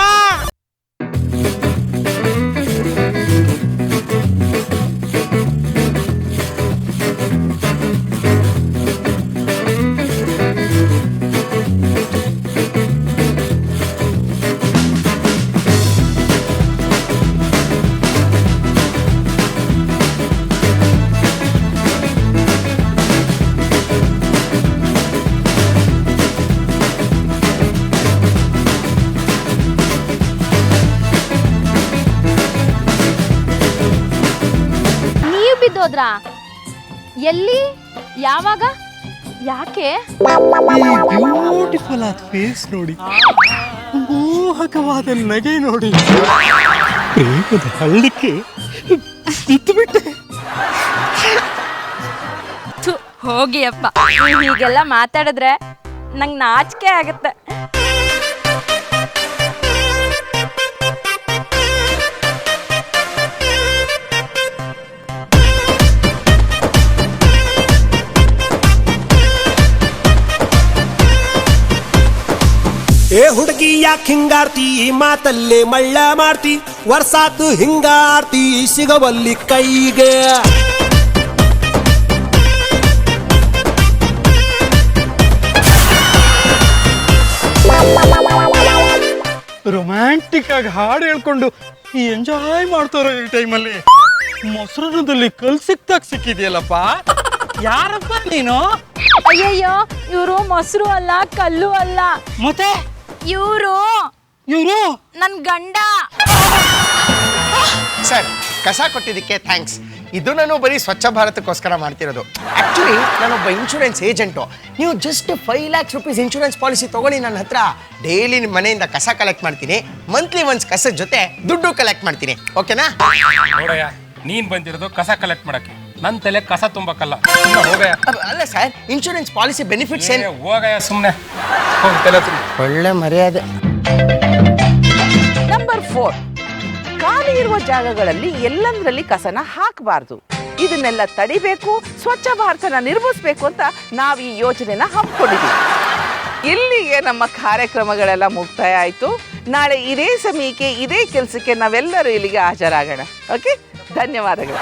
ಹೋದ್ರಾ? ಎಲ್ಲಿ? ಯಾವಾಗ? ಯಾಕೆ? ಬ್ಯೂಟಿಫುಲ್ ಆದ ಫೇಸ್ ನೋಡಿ, ಮೋಹಕವಾದ ನಗೆ ನೋಡಿ, ಪ್ರೇಮದ ಹಳ್ಳಕ್ಕೆ ಬಿದ್ದುಬಿಟ್ಟೆ. ಹೋಗಿ ಅಪ್ಪ, ಹೀಗೆಲ್ಲ ಮಾತಾಡಿದ್ರೆ ನಂಗೆ ನಾಚಿಕೆ ಆಗತ್ತೆ. ಏ ಹುಡುಗಿ ಯಾಕೆ ಹಿಂಗಾರ್ತಿ ಮಾತಲ್ಲೇ ಮಳ್ಳ ಮಾಡ್ತಿ ವರ್ಷಾತು ಹಿಂಗಾರ್ತಿ ಸಿಗವಲ್ಲಿ ಕೈಗೆ ರೊಮ್ಯಾಂಟಿಕ್ ಆಗಿ ಹಾಡು ಹೇಳ್ಕೊಂಡು ಎಂಜಾಯ್ ಮಾಡ್ತಾರ ಈ ಟೈಮಲ್ಲಿ ಮೊಸರನದಲ್ಲಿ ಕಲ್ ಸಿಕ್ತಾಗ ಸಿಕ್ಕಿದೆಯಲ್ಲಪ್ಪ. ಯಾರಪ್ಪ ನೀನು? ಅಯ್ಯಯ್ಯೋ, ಇವರು ಮೊಸರು ಅಲ್ಲ, ಕಲ್ಲು ಅಲ್ಲ, ಮತ್ತೆ ಇವರು ನನ್ ಗಂಡ. ಸರ್, ಕಸ ಕೊಟ್ಟಿದ್ದಕ್ಕೆ ಥ್ಯಾಂಕ್ಸ್. ಇದು ನಾನು ಬರೀ ಸ್ವಚ್ಛ ಭಾರತಕ್ಕೋಸ್ಕರ ಮಾಡ್ತಿರೋದು. ಆ್ಯಕ್ಚುಲಿ ನಾನೊಬ್ಬ ಇನ್ಶೂರೆನ್ಸ್ ಏಜೆಂಟು. ನೀವು just 5 lakhs rupees insurance policy ತೊಗೊಳ್ಳಿ ನನ್ನ ಹತ್ರ. ಡೈಲಿ ನಿಮ್ಮ ಮನೆಯಿಂದ ಕಸ ಕಲೆಕ್ಟ್ ಮಾಡ್ತೀನಿ. ಮಂತ್ಲಿ ಒನ್ಸ್ ಕಸದ ಜೊತೆ ದುಡ್ಡು ಕಲೆಕ್ಟ್ ಮಾಡ್ತೀನಿ. ಓಕೆನಾ? ನೋಡಯ್ಯ, ನೀನ್ ಬಂದಿರೋದು ಕಸ ಕಲೆಕ್ಟ್ ಮಾಡಕ್ಕೆ, ನನ್ನ ತಲೆ ಕಸ ತುಂಬಕ್ಕಲ್ಲ. ಹೋಗಯ್ಯ. ಅಲ್ಲ ಸರ್, ಇನ್ಶೂರೆನ್ಸ್ ಪಾಲಿಸಿ ಬೆನಿಫಿಟ್ಸ್ ಏನು? ಹೋಗಯ್ಯ ಸುಮ್ಮನೆ. ಒಳ್ಳೆ ಮರ್ಯಾದೆ. ನಂಬರ್ 4, ಖಾಲಿ ಇರುವ ಜಾಗಗಳಲ್ಲಿ ಎಲ್ಲಂದ್ರಲ್ಲಿ ಕಸನ ಹಾಕಬಾರ್ದು. ಇದನ್ನೆಲ್ಲ ತಡಿಬೇಕು, ಸ್ವಚ್ಛ ಭಾರತನ ನಿರ್ಮಿಸ್ಬೇಕು ಅಂತ ನಾವು ಈ ಯೋಜನೆನ ಹಮ್ಮಿಕೊಂಡಿದ್ದೀವಿ. ಇಲ್ಲಿಗೆ ನಮ್ಮ ಕಾರ್ಯಕ್ರಮಗಳೆಲ್ಲ ಮುಕ್ತಾಯ ಆಯಿತು. ನಾಳೆ ಇದೇ ಸಮಯಕ್ಕೆ ಇದೇ ಕೆಲಸಕ್ಕೆ ನಾವೆಲ್ಲರೂ ಇಲ್ಲಿಗೆ ಹಾಜರಾಗೋಣ. ಓಕೆ, ಧನ್ಯವಾದಗಳು.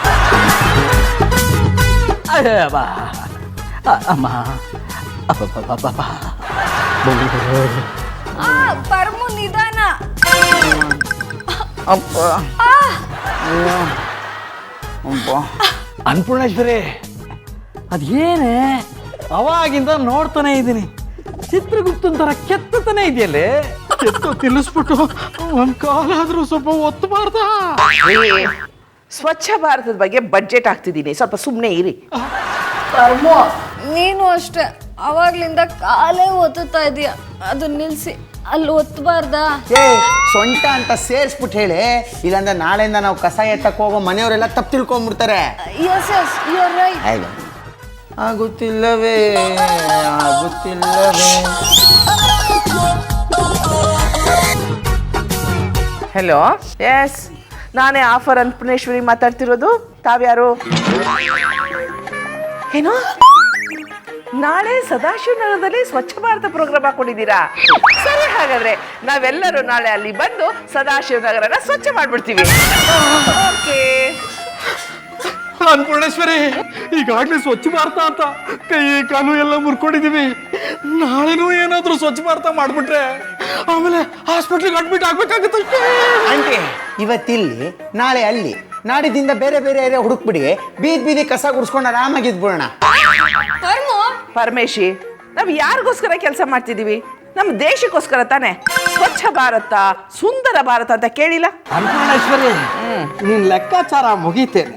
ಪರ್ಮು ನಿಧಾನ. ಅನ್ನಪೂರ್ಣೇಶ್ವರಿ, ಅದೇನೇ ಅವಾಗಿಂದ ನೋಡ್ತಾನೆ ಇದ್ದೀನಿ, ಚಿತ್ರಗುಪ್ತನ ಥರ ಕೆತ್ತತಾನೆ ಇದೆಯಲ್ಲೇ. ಕೆತ್ತು ತಿನ್ನಿಸ್ಬಿಟ್ಟು ಒಂದು ಕಾಲಾದ್ರೂ ಸ್ವಲ್ಪ ಒತ್ತಬಾರ್ದಾ? ಸ್ವಚ್ಛ ಭಾರತದ ಬಗ್ಗೆ ಬಡ್ಜೆಟ್ ಆಗ್ತಿದ್ದೀನಿ, ಸ್ವಲ್ಪ ಸುಮ್ಮನೆ ಇರಿ. ಪರ್ಮು, ನೀನು ಅಷ್ಟೇ ಅವಾಗ್ಲಿಂದ ಕಾಲೇ ಒತ್ತುತ್ತಾ ಇದೀಯ, ಅದು ನಿಲ್ಸಿ. ಅಲ್ಲಿ ಒತ್ತಬಾರ್ದಾ? ಸೊಂಟ ಅಂತ ಸೇರಿಸ್ಬಿಟ್ಟು ಹೇಳಿ, ಇಲ್ಲಾಂದ್ರೆ ನಾಳೆಯಿಂದ ನಾವು ಕಸ ಎತ್ತಕ್ಕೆ ಹೋಗೋ ಮನೆಯವರೆಲ್ಲ ತಪ್ಪು ತಿಳ್ಕೊಂಡ್ಬಿಡ್ತಾರೆ. Yes yes, you are right. ಆಗುತ್ತಿಲ್ಲವೇ ಆಗುತ್ತಿಲ್ಲವೇ. ಹಲೋ, ಎಸ್, ನಾನೇ ಆಫರ್ ಅನ್ನಪೂರ್ಣೇಶ್ವರಿ ಮಾತಾಡ್ತಿರೋದು. ತಾವ್ಯಾರು? ಏನು, ನಾಳೆ ಸದಾಶಿವನಗರದಲ್ಲಿ ಸ್ವಚ್ಛ ಭಾರತ ಪ್ರೋಗ್ರಾಮ್ ಹಾಕೊಂಡಿದ್ದೀರಾ? ಸರಿ, ಹಾಗಾದ್ರೆ ನಾವೆಲ್ಲರೂ ನಾಳೆ ಅಲ್ಲಿ ಬಂದು ಸದಾಶಿವನಗರನ ಸ್ವಚ್ಛ ಮಾಡ್ಬಿಡ್ತೀವಿ. ಓಕೆ. ಅನ್ನಪೂರ್ಣೇಶ್ವರಿ, ಈಗಾಗಲೇ ಸ್ವಚ್ಛ ಭಾರತ ಅಂತ ಕೈ ಕಾಲು ಎಲ್ಲ ಮುರ್ಕೊಂಡಿದೀವಿ. ನಾಳೆನೂ ಏನಾದರೂ ಸ್ವಚ್ಛ ಭಾರತ ಮಾಡ್ಬಿಟ್ರೆ ಆಮೇಲೆ ಹಾಸ್ಪಿಟ್ಲಿಗೆ ಅಡ್ಮಿಟ್ ಆಗ್ಬೇಕಾಗತ್ತಷ್ಟೇ. ಆಂಟಿ, ಇವತ್ತಿಲ್ಲಿ ನಾಳೆ ಅಲ್ಲಿ, ನಾಡಿದಿಂದ ಬೇರೆ ಬೇರೆ ಏರಿಯಾ ಹುಡುಕ್ಬಿಡಿ, ಬೀದಿ ಕಸ ಗುಡಿಸ್ಕೊಂಡು ಆರಾಮಾಗಿದ್ಬಿಡೋಣ. ಪರಮೇಶಿ, ನಾವು ಯಾರಿಗೋಸ್ಕರ ಕೆಲಸ ಮಾಡ್ತಿದ್ದೀವಿ? ನಮ್ಮ ದೇಶಕ್ಕೋಸ್ಕರ ತಾನೆ. ಸ್ವಚ್ಛ ಭಾರತ, ಸುಂದರ ಭಾರತ ಅಂತ ಕೇಳಿಲ್ಲ? ಅನ್ನಪೂರ್ಣೇಶ್ವರಿ, ನೀನ್ ಲೆಕ್ಕಾಚಾರ ಮುಗಿತೇನೆ.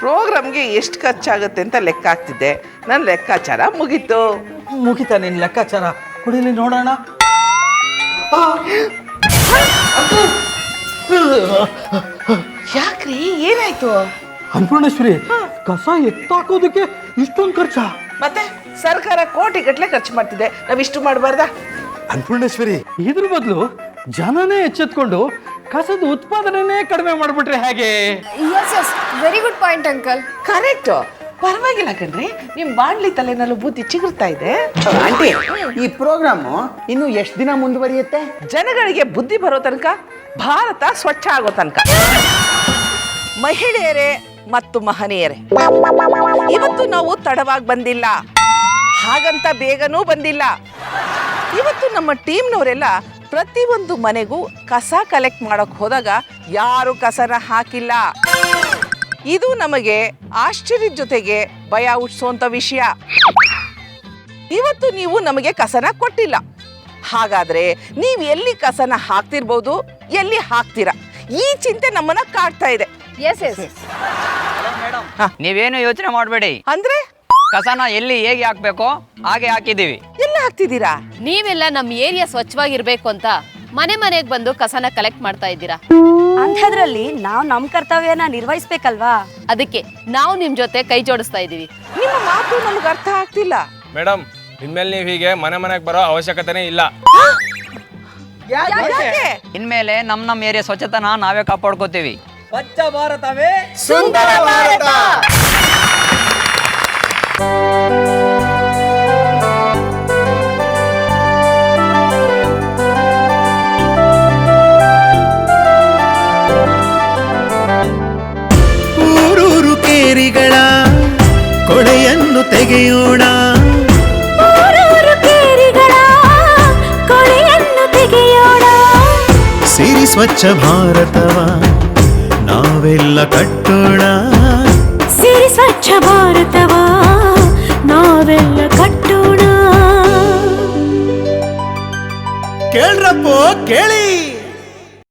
ಪ್ರೋಗ್ರಾಮ್ಗೆ ಎಷ್ಟು ಖರ್ಚಾಗುತ್ತೆ ಅಂತ ಲೆಕ್ಕ ಹಾಕ್ತಿದ್ದೆ. ನನ್ನ ಲೆಕ್ಕಾಚಾರ ಮುಗೀತು. ಮುಗಿತಾ ನಿನ್ ಲೆಕ್ಕಾಚಾರ? ಕುಡಿಲಿ ನೋಡೋಣ. ಯಾಕ್ರಿ, ಏನಾಯ್ತು? ಅನ್ನಪೂರ್ಣೇಶ್ವರಿ, ಕಸ ಎತ್ತಾಕೋದಕ್ಕೆ ಇಷ್ಟೊಂದು ಖರ್ಚಾ? ಮತ್ತೆ ಸರ್ಕಾರ ಕೋಟಿ ಗಟ್ಟಲೆ ಖರ್ಚು ಮಾಡ್ತಿದೆ, ನಾವಿಷ್ಟು ಮಾಡಬಾರ್ದಾ? ಅನ್ನಪೂರ್ಣೇಶ್ವರಿ, ಇದ್ರ ಬದಲು ಜನನೇ ಎಚ್ಚೆತ್ಕೊಂಡು ಕಸದ ಉತ್ಪಾದನೆ ಕಡಿಮೆ ಮಾಡ್ಬಿಟ್ರೆ ಹೇಗೆ? Yes yes, very good point uncle. Correct. ಪರವಾಗಿಲ್ಲ ಕಣ್ರಿ, ನಿಮ್ ಬಾಣ್ಲಿ ತಲೆನಲ್ಲೂ ಬುದ್ಧಿ ಚಿಗುರ್ತಾ ಇದೆ. ಆಂಟಿ, ಈ ಪ್ರೋಗ್ರಾಮು ಇನ್ನು ಎಷ್ಟು ದಿನ ಮುಂದುವರಿಯುತ್ತೆ? ಜನಗಳಿಗೆ ಬುದ್ಧಿ ಬರೋ ತನಕ, ಭಾರತ ಸ್ವಚ್ಛ ಆಗೋ ತನಕ. ಮಹಿಳೆಯರೇ ಮತ್ತು ಮಹನೀಯರೇ, ಇವತ್ತು ನಾವು ತಡವಾಗಿ ಬಂದಿಲ್ಲ, ಹಾಗಂತ ಬೇಗನೂ ಬಂದಿಲ್ಲ. ಇವತ್ತು ನಮ್ಮ ಟೀಮ್ನವರೆಲ್ಲ ಪ್ರತಿಯೊಂದು ಮನೆಗೂ ಕಸ ಕಲೆಕ್ಟ್ ಮಾಡೋಕೆ ಹೋದಾಗ ಯಾರು ಕಸನ ಹಾಕಿಲ್ಲ. ಇದು ನಮಗೆ ಆಶ್ಚರ್ಯದ ಜೊತೆಗೆ ಭಯ ಹುಟ್ಟಿಸುವಂಥ ವಿಷಯ. ಇವತ್ತು ನೀವು ನಮಗೆ ಕಸನ ಕೊಟ್ಟಿಲ್ಲ, ಹಾಗಾದ್ರೆ ನೀವು ಎಲ್ಲಿ ಕಸನ ಹಾಕ್ತಿರ್ಬೋದು, ಎಲ್ಲಿ ಹಾಕ್ತೀರಾ, ಈ ಚಿಂತೆ ನಮ್ಮನ್ನ ಕಾಡ್ತಾ ಇದೆ. Yes yes. ನೀವೇನು ಯೋಚನೆ ಮಾಡಬೇಡಿ. ಅಂದ್ರೆ ಕಸನ ಎಲ್ಲಿ ಹೇಗೆ ಹಾಕ್ಬೇಕೋ ಹಾಗೆ ಹಾಕಿದೀವಿ. ಎಲ್ಲ ಹಾಕ್ತಿದ್ದೀರಾ? ನೀವೆಲ್ಲ ನಮ್ಮ ಏರಿಯಾ ಸ್ವಚ್ಛವಾಗಿರ್ಬೇಕು ಅಂತ ಮನೆ ಮನೆಗೆ ಬಂದು ಕಸನ ಕಲೆಕ್ಟ್ ಮಾಡ್ತಾ ಇದ್ದೀರಾ. ಅಂಥದ್ರಲ್ಲಿ ನಾವು ನಮ್ಮ ಕರ್ತವ್ಯನ ನಿರ್ವಹಿಸ್ಬೇಕಲ್ವಾ? ಅದಕ್ಕೆ ನಾವು ನಿಮ್ ಜೊತೆ ಕೈ ಜೋಡಿಸ್ತಾ ಇದೀವಿ. ನಿಮ್ಮ ಮಾತು ನಮ್ಗೆ ಅರ್ಥ ಆಗ್ತಿಲ್ಲ. ಮೇಡಮ್, ಇನ್ಮೇಲೆ ನೀವು ಹೀಗೆ ಮನೆ ಮನೆಗೆ ಬರೋ ಅವಶ್ಯಕತೆನೇ ಇಲ್ಲ. ಯಾಕೆ? ಇನ್ಮೇಲೆ ನಮ್ಮ ಏರಿಯಾ ಸ್ವಚ್ಛತನ ನಾವೇ ಕಾಪಾಡ್ಕೋತೀವಿ. ಸ್ವಚ್ಛ ಭಾರತವೇ ಸುಂದರ ಭಾರತ. ಕೊಳೆಯನ್ನು ತೆಗೆಯೋಣ, ಊರೂರು ಕೇರಿಗಳ ಕೊಳೆಯನ್ನು ತೆಗೆಯೋಣ. ಸಿರಿ ಸ್ವಚ್ಛ ಭಾರತವ ನಾವೆಲ್ಲ ಕಟ್ಟೋಣ, ಸಿರಿ ಸ್ವಚ್ಛ ಭಾರತವ ನಾವೆಲ್ಲ ಕಟ್ಟೋಣ. ಕೇಳ್ರಪ್ಪೋ ಕೇಳಿ.